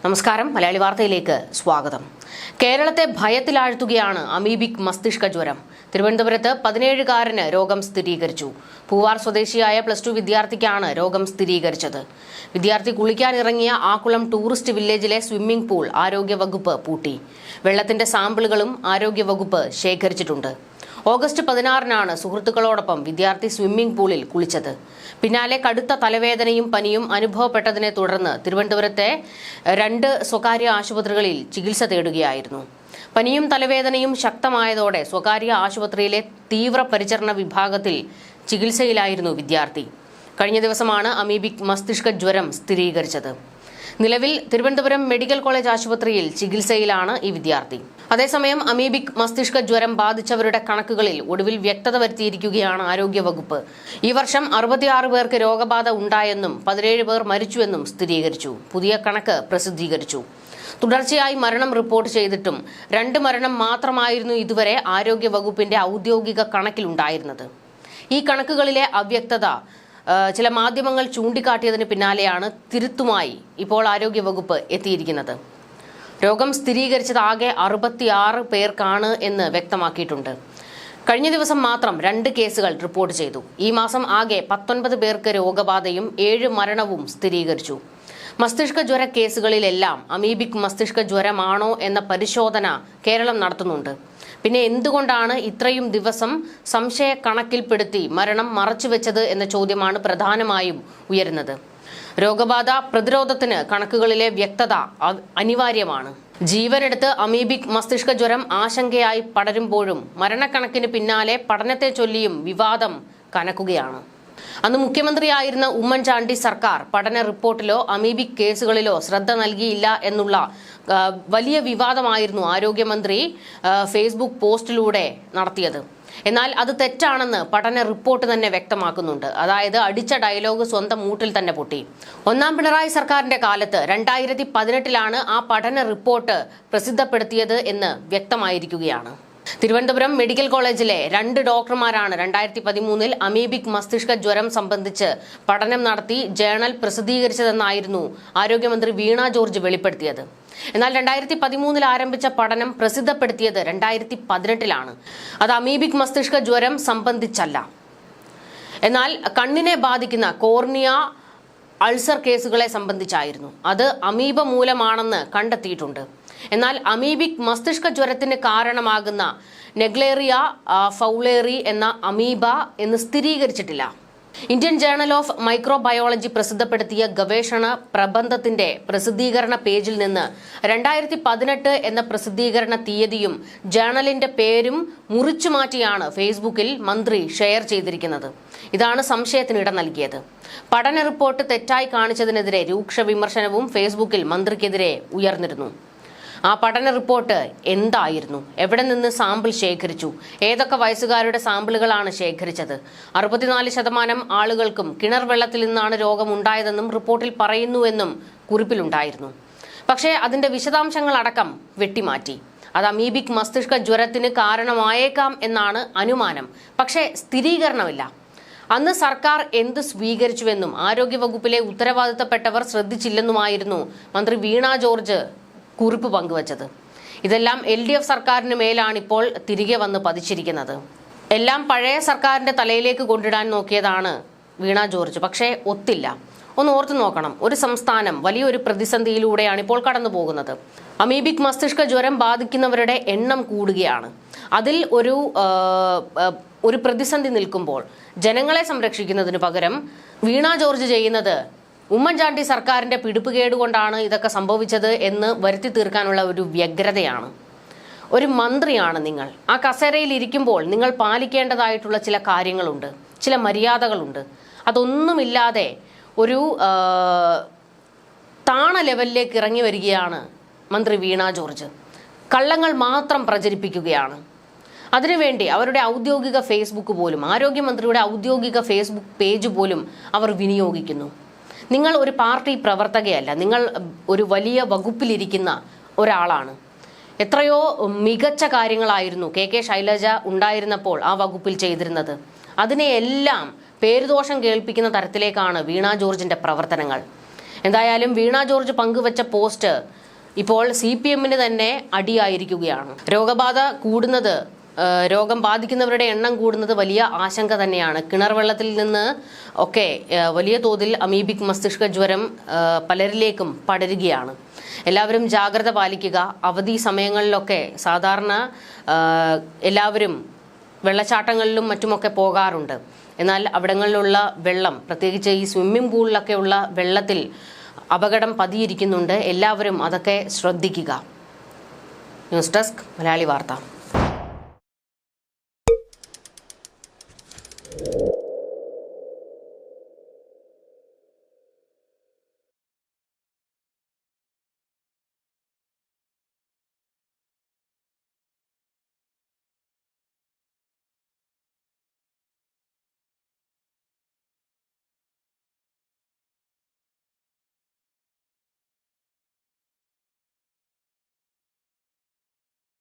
നമസ്കാരം, മലയാളി വാർത്തയിലേക്ക് സ്വാഗതം. കേരളത്തെ ഭയത്തിലാഴ്ത്തുകയാണ് അമീബിക് മസ്തിഷ്ക ജ്വരം. തിരുവനന്തപുരത്ത് 17-കാരന് രോഗം സ്ഥിരീകരിച്ചു. പൂവാർ സ്വദേശിയായ +2 വിദ്യാർത്ഥിക്കാണ് രോഗം സ്ഥിരീകരിച്ചത്. വിദ്യാർത്ഥി കുളിക്കാനിറങ്ങിയ ആക്കുളം ടൂറിസ്റ്റ് വില്ലേജിലെ സ്വിമ്മിംഗ് പൂൾ ആരോഗ്യവകുപ്പ് പൂട്ടി. വെള്ളത്തിന്റെ സാമ്പിളുകളും ആരോഗ്യവകുപ്പ് ശേഖരിച്ചിട്ടുണ്ട്. ഓഗസ്റ്റ് 16-നാണ് സുഹൃത്തുക്കളോടൊപ്പം വിദ്യാർത്ഥി സ്വിമ്മിംഗ് പൂളിൽ കുളിച്ചത്. പിന്നാലെ കടുത്ത തലവേദനയും പനിയും അനുഭവപ്പെട്ടതിനെ തുടർന്ന് തിരുവനന്തപുരത്തെ 2 സ്വകാര്യ ആശുപത്രികളിൽ ചികിത്സ തേടുകയായിരുന്നു. പനിയും തലവേദനയും ശക്തമായതോടെ സ്വകാര്യ ആശുപത്രിയിലെ തീവ്രപരിചരണ വിഭാഗത്തിൽ ചികിത്സയിലായിരുന്നു വിദ്യാർത്ഥി. കഴിഞ്ഞ ദിവസമാണ് അമീബിക് മസ്തിഷ്ക ജ്വരം സ്ഥിരീകരിച്ചത്. നിലവിൽ തിരുവനന്തപുരം മെഡിക്കൽ കോളേജ് ആശുപത്രിയിൽ ചികിത്സയിലാണ് ഈ വിദ്യാർത്ഥി. അതേസമയം അമീബിക് മസ്തിഷ്ക ജ്വരം ബാധിച്ചവരുടെ കണക്കുകളിൽ ഒടുവിൽ വ്യക്തത വരുത്തിയിരിക്കുകയാണ് ആരോഗ്യവകുപ്പ്. ഈ വർഷം 66 പേർക്ക് രോഗബാധ ഉണ്ടായെന്നും 17 പേർ മരിച്ചുവെന്നും സ്ഥിരീകരിച്ചു. പുതിയ കണക്ക് പ്രസിദ്ധീകരിച്ചു. തുടർച്ചയായി മരണം റിപ്പോർട്ട് ചെയ്തിട്ടും 2 മരണം മാത്രമായിരുന്നു ഇതുവരെ ആരോഗ്യവകുപ്പിന്റെ ഔദ്യോഗിക കണക്കിലുണ്ടായിരുന്നത്. ഈ കണക്കുകളിലെ അവ്യക്തത ചില മാധ്യമങ്ങൾ ചൂണ്ടിക്കാട്ടിയതിന് പിന്നാലെയാണ് തിരുത്തുമായി ഇപ്പോൾ ആരോഗ്യവകുപ്പ് എത്തിയിരിക്കുന്നത്. രോഗം സ്ഥിരീകരിച്ചത് ആകെ 66 പേർക്കാണ് എന്ന് വ്യക്തമാക്കിയിട്ടുണ്ട്. കഴിഞ്ഞ ദിവസം മാത്രം 2 കേസുകൾ റിപ്പോർട്ട് ചെയ്തു. ഈ മാസം ആകെ 19 പേർക്ക് രോഗബാധയും 7 മരണവും സ്ഥിരീകരിച്ചു. മസ്തിഷ്ക ജ്വര കേസുകളിലെല്ലാം അമീബിക് മസ്തിഷ്ക ജ്വരമാണോ എന്ന പരിശോധന കേരളം നടത്തുന്നുണ്ട്. പിന്നെ എന്തുകൊണ്ടാണ് ഇത്രയും ദിവസം സംശയ കണക്കിൽപ്പെടുത്തി മരണം മറച്ചുവെച്ചത് എന്ന ചോദ്യമാണ് പ്രധാനമായും ഉയരുന്നത്. രോഗബാധ പ്രതിരോധത്തിന് കണക്കുകളിലെ വ്യക്തത അനിവാര്യമാണ്. ജീവനെടുത്ത് അമീബിക് മസ്തിഷ്ക ജ്വരം ആശങ്കയായി പടരുമ്പോഴും മരണക്കണക്കിന് പിന്നാലെ പഠനത്തെ ചൊല്ലിയും വിവാദം കനക്കുകയാണ്. അന്ന് മുഖ്യമന്ത്രിയായിരുന്ന ഉമ്മൻചാണ്ടി സർക്കാർ പഠന റിപ്പോർട്ടിലോ അമീബിക് കേസുകളിലോ ശ്രദ്ധ നൽകിയില്ല എന്നുള്ള വലിയ വിവാദമായിരുന്നു ആരോഗ്യമന്ത്രി ഫേസ്ബുക്ക് പോസ്റ്റിലൂടെ നടത്തിയത്. എന്നാൽ അത് തെറ്റാണെന്ന് പഠന റിപ്പോർട്ട് തന്നെ വ്യക്തമാക്കുന്നുണ്ട്. അതായത് അടിച്ച ഡയലോഗ് സ്വന്തം മൂട്ടിൽ തന്നെ പൊട്ടി. 1ാം പിണറായി സർക്കാരിന്റെ കാലത്ത് 2018-ലാണ് ആ പഠന റിപ്പോർട്ട് പ്രസിദ്ധപ്പെടുത്തിയത് എന്ന് വ്യക്തമായിരിക്കുകയാണ്. തിരുവനന്തപുരം മെഡിക്കൽ കോളേജിലെ 2 ഡോക്ടർമാരാണ് 2013-ൽ അമീബിക് മസ്തിഷ്ക ജ്വരം സംബന്ധിച്ച് പഠനം നടത്തി ജേണൽ പ്രസിദ്ധീകരിച്ചതെന്നായിരുന്നു ആരോഗ്യമന്ത്രി വീണ ജോർജ് വെളിപ്പെടുത്തിയത്. എന്നാൽ 2013-ൽ ആരംഭിച്ച പഠനം പ്രസിദ്ധപ്പെടുത്തിയത് 2018-ലാണ്. അത് അമീബിക് മസ്തിഷ്ക ജ്വരം സംബന്ധിച്ചല്ല. എന്നാൽ കണ്ണിനെ ബാധിക്കുന്ന കോർണിയ അൾസർ കേസുകളെ സംബന്ധിച്ചായിരുന്നു. അത് അമീബ മൂലമാണെന്ന് കണ്ടെത്തിയിട്ടുണ്ട്. എന്നാൽ അമീബിക് മസ്തിഷ്ക ജ്വരത്തിന് കാരണമാകുന്ന നെഗ്ലേറിയ ഫൗളേറി എന്ന അമീബ എന്ന് സ്ഥിരീകരിച്ചിട്ടില്ല. ഇന്ത്യൻ ജേണൽ ഓഫ് മൈക്രോബയോളജി പ്രസിദ്ധപ്പെടുത്തിയ ഗവേഷണ പ്രബന്ധത്തിന്റെ പ്രസിദ്ധീകരണ പേജിൽ നിന്ന് 2018 എന്ന പ്രസിദ്ധീകരണ തീയതിയും ജേണലിന്റെ പേരും മുറിച്ചു മാറ്റിയാണ് ഫേസ്ബുക്കിൽ മന്ത്രി ഷെയർ ചെയ്തിരിക്കുന്നത്. ഇതാണ് സംശയത്തിനിട നൽകിയത്. പഠന റിപ്പോർട്ട് തെറ്റായി കാണിച്ചതിനെതിരെ രൂക്ഷ വിമർശനവും ഫേസ്ബുക്കിൽ മന്ത്രിക്കെതിരെ ഉയർന്നിരുന്നു. ആ പഠന റിപ്പോർട്ട് എന്തായിരുന്നു? എവിടെ നിന്ന് സാമ്പിൾ ശേഖരിച്ചു? ഏതൊക്കെ വയസ്സുകാരുടെ സാമ്പിളുകളാണ് ശേഖരിച്ചത്? 64% ആളുകൾക്കും കിണർ വെള്ളത്തിൽ നിന്നാണ് രോഗമുണ്ടായതെന്നും റിപ്പോർട്ടിൽ പറയുന്നുവെന്നും കുറിപ്പിലുണ്ടായിരുന്നു. പക്ഷേ അതിന്റെ വിശദാംശങ്ങളടക്കം വെട്ടിമാറ്റി. അത് അമീബിക് മസ്തിഷ്ക ജ്വരത്തിന് കാരണമായേക്കാം എന്നാണ് അനുമാനം. പക്ഷേ സ്ഥിരീകരണമില്ല. അന്ന് സർക്കാർ എന്ത് സ്വീകരിച്ചുവെന്നും ആരോഗ്യവകുപ്പിലെ ഉത്തരവാദിത്തപ്പെട്ടവർ ശ്രദ്ധിച്ചില്ലെന്നുമായിരുന്നു മന്ത്രി വീണ ജോർജ് കുറിപ്പ് പങ്കുവച്ചത്. ഇതെല്ലാം LDF സർക്കാരിന് മേലാണിപ്പോൾ തിരികെ വന്ന് പതിച്ചിരിക്കുന്നത്. എല്ലാം പഴയ സർക്കാരിന്റെ തലയിലേക്ക് കൊണ്ടിടാൻ നോക്കിയതാണ് വീണ ജോർജ്. പക്ഷേ ഒത്തില്ല. ഒന്ന് ഓർത്തു നോക്കണം, ഒരു സംസ്ഥാനം വലിയൊരു പ്രതിസന്ധിയിലൂടെയാണ് ഇപ്പോൾ കടന്നു പോകുന്നത്. അമീബിക് മസ്തിഷ്ക ജ്വരം ബാധിക്കുന്നവരുടെ എണ്ണം കൂടുകയാണ്. അതിൽ ഒരു പ്രതിസന്ധി നിൽക്കുമ്പോൾ ജനങ്ങളെ സംരക്ഷിക്കുന്നതിന് പകരം വീണ ജോർജ് ചെയ്യുന്നത് ഉമ്മൻചാണ്ടി സർക്കാരിന്റെ പിടിപ്പുകേടുകൊണ്ടാണ് ഇതൊക്കെ സംഭവിച്ചത് എന്ന് വരുത്തി തീർക്കാനുള്ള ഒരു വ്യഗ്രതയാണ്. ഒരു മന്ത്രിയാണ് നിങ്ങൾ. ആ കസേരയിൽ ഇരിക്കുമ്പോൾ നിങ്ങൾ പാലിക്കേണ്ടതായിട്ടുള്ള ചില കാര്യങ്ങളുണ്ട്, ചില മര്യാദകളുണ്ട്. അതൊന്നുമില്ലാതെ ഒരു താണ ലെവലിലേക്ക് ഇറങ്ങി വരികയാണ് മന്ത്രി വീണ ജോർജ്. കള്ളങ്ങൾ മാത്രം പ്രചരിപ്പിക്കുകയാണ്. അതിനുവേണ്ടി അവരുടെ ഔദ്യോഗിക ഫേസ്ബുക്ക് പോലും, ആരോഗ്യമന്ത്രിയുടെ ഔദ്യോഗിക ഫേസ്ബുക്ക് പേജ് പോലും അവർ വിനിയോഗിക്കുന്നു. നിങ്ങൾ ഒരു പാർട്ടി പ്രവർത്തകയല്ല, നിങ്ങൾ ഒരു വലിയ വകുപ്പിലിരിക്കുന്ന ഒരാളാണ്. എത്രയോ മികച്ച കാര്യങ്ങളായിരുന്നു KK ശൈലജ ഉണ്ടായിരുന്നപ്പോൾ ആ വകുപ്പിൽ ചെയ്തിരുന്നത്. അതിനെയെല്ലാം പേരുദോഷം കേൾപ്പിക്കുന്ന തരത്തിലേക്കാണ് വീണ ജോർജിന്റെ പ്രവർത്തനങ്ങൾ. എന്തായാലും വീണ ജോർജ് പങ്കുവച്ച പോസ്റ്റ് ഇപ്പോൾ CPM-ന് തന്നെ അടിയായിരിക്കുകയാണ്. രോഗബാധ കൂടുന്നത്, രോഗം ബാധിക്കുന്നവരുടെ എണ്ണം കൂടുന്നത് വലിയ ആശങ്ക തന്നെയാണ്. കിണർ വെള്ളത്തിൽ നിന്ന് ഒക്കെ വലിയ തോതിൽ അമീബിക് മസ്തിഷ്ക ജ്വരം പലരിലേക്കും പടരുകയാണ്. എല്ലാവരും ജാഗ്രത പാലിക്കുക. അവധി സമയങ്ങളിലൊക്കെ സാധാരണ എല്ലാവരും വെള്ളച്ചാട്ടങ്ങളിലും മറ്റുമൊക്കെ പോകാറുണ്ട്. എന്നാൽ അവിടങ്ങളിലുള്ള വെള്ളം, പ്രത്യേകിച്ച് ഈ സ്വിമ്മിംഗ് പൂളിലൊക്കെയുള്ള വെള്ളത്തിൽ അപകടം പതിയിരിക്കുന്നുണ്ട്. എല്ലാവരും അതൊക്കെ ശ്രദ്ധിക്കുക. ന്യൂസ് ഡെസ്ക് മലയാളി വാർത്ത.